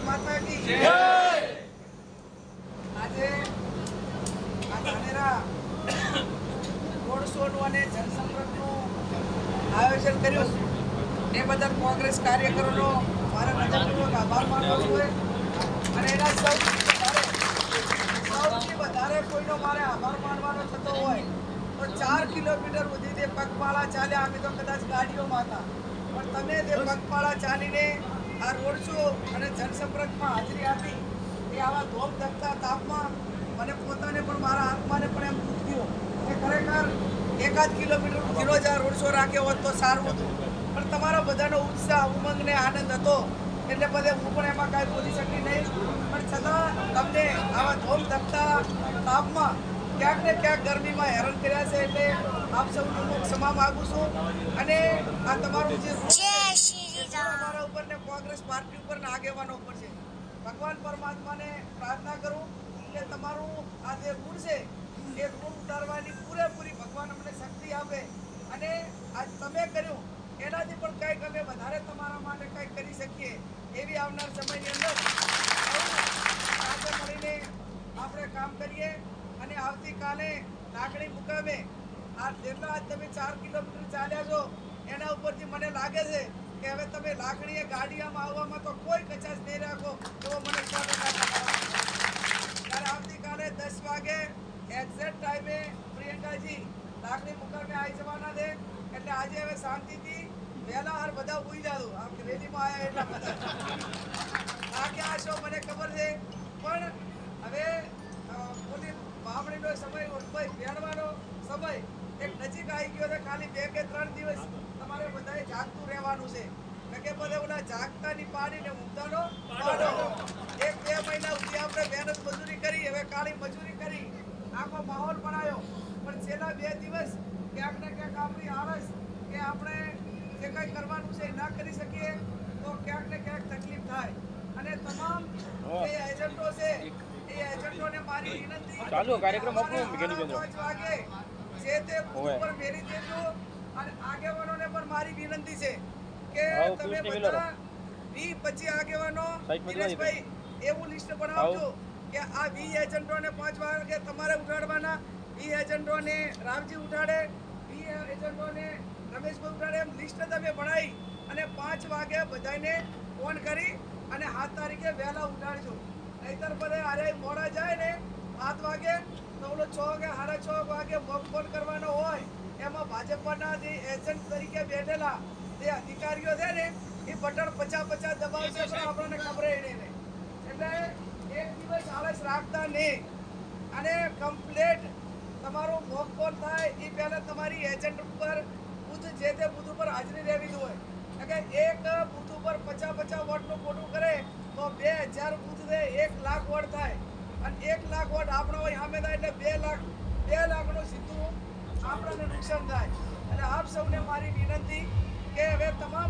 माता की जय। આજે આ ધાનેરા રોડ શોનું અને જનસંપર્કનું આયોજન કર્યું એ બદલ કોંગ્રેસ કાર્યકરોનો મારા હૃદયપૂર્વક આભાર માનું છું અને એના સૌથી વધારે કોઈનો મારે આભાર માનવાનો થતો હોય તો 4 કિલોમીટર સુધી તે પગપાળા ચાલ્યા. અમે તો કદાચ ગાડીઓમાં હતા પણ તમે તે પગપાળા ચાલીને આ રોડ શો અને જનસંપર્કમાં હાજરી આપી એ આવા ધોમ ધકતા તાપમાં મને પોતાને પણ મારા આત્માને પણ એમ દુઃખ થયું કે ખરેખર 1 કિલોમીટર ધીરો જ આ રોડ શો રાખ્યો હોત તો સારું હતું. પણ તમારા બધાનો ઉત્સાહ ઉમંગ ને આનંદ હતો એટલે બધે હું પણ એમાં કાંઈ બોલી શકી નહીં. પણ છતાં તમને આવા ધોમ ધકતા તાપમાં ક્યાંક ને ક્યાંક ગરમીમાં હેરાન કર્યા છે એટલે આપ સૌનો હું ક્ષમા માગું છું. અને આ તમારું જે તમારા ઉપર ને કોંગ્રેસ પાર્ટી ઉપર ને આગેવાનો ઉપર છે, ભગવાન પરમાત્માને પ્રાર્થના કરું કે તમારું આ જે ઋણ છે એ ઋણ ઉતારવાની પૂરેપૂરી ભગવાન અમને શક્તિ આપે અને આજ તમે કર્યું એનાથી પણ કંઈક અમે વધારે તમારા માટે કંઈક કરી શકીએ એવી આવનાર સમયની અંદર સાથે મળીને આપણે કામ કરીએ. અને આવતીકાલે લાકડી મુકામે આ જેટલા આજ તમે 4 કિલોમીટર ચાલ્યા છો એના ઉપરથી મને લાગે છે કે હવે તમે લાકડીએ ગાડીયામાં આવવામાં તો કોઈ કચાશ નહીં રાખો એવો મને ત્યારે આવતીકાલે 10 વાગે એક્ઝેક્ટ ટાઈમે પ્રિયંકાજી લાકડી મુકામે આવી જવાના છે. એટલે આજે હવે શાંતિથી વહેલા હાર બધા ઉઈ જાજો. આમ રેલીમાં આવ્યા એટલા બધા લાગ્યા હશો મને ખબર છે. પણ હવે મોટી વાવણીનો સમય ભેળવાનો સમય એક નજીક આવી ગયો છે. ખાલી 2 કે 3 દિવસ તમારે બધાએ જાગતું રહેવાનું છે. કે બધા ઓલા જાગતાની પાડીને ઊંઘાનો પાડો. 1-2 મહિના સુધી આપણે મહેનત મજૂરી કરી, હવે કાળી મજૂરી કરી, આખો માહોલ બનાવ્યો. પણ છેલ્લા 2 દિવસ ક્યાંક ને ક્યાંક આપણી આળસ કે આપણે જે કંઈ કરવાનું છે ના કરી શકીએ તો ક્યાંક ને ક્યાંક તકલીફ થાય. અને તમામ જે એજન્ટો છે એ એજન્ટોને મારી વિનંતી ચાલુ કાર્યક્રમ આપણો 5 વાગે જે તે ઉપર મેરી દેજો. અને આગેવાનોને પણ મારી વિનંતી છે કે તમે બધા 20-25 આગેવાનો દિનેશભાઈ એવું લિસ્ટ બનાવજો કે આ 20 એજન્ટોને 5 વાગે તમારે ઉઠાડવાના, 20 એજન્ટોને રામજી ઉઠાડે, 20 એજન્ટોને રમેશભાઈ ઉઠાડે. એમ લિસ્ટ તમે બનાવી અને 5 વાગે બધાને ફોન કરી અને 7 તારીખે વહેલા ઉઠાડજો. નહીતર બધે અરે મોડા જાય ને 7 વાગે તો ઓલો 6 કે 6:30 વાગે ફોન કરવાનો હોય એમાં ભાજપના જે એજન્ટ તરીકે બેઠેલા જે અધિકારીઓ છે ને એ બટન 50-50 દબાવશે પણ આપણને ખબર નહીં. એટલે એક દિવસ આળસ રાખતા નહીં અને કમ્પ્લીટ તમારું મોક કોલ થાય એ પહેલાં તમારી એજન્ટ ઉપર બુથ જે તે બુથ ઉપર હાજરી રહેવી જ હોય. કે એક બુથ ઉપર 50-50 વોટનું ખોટું કરે તો 2000 બુથ દે 1 લાખ વોટ થાય અને 1 લાખ વોટ આપણો હોય સામે થાય એટલે 2 લાખનું સીધું આપણને નુકસાન થાય. અને આપ સૌને મારી વિનંતી કે હવે તમામ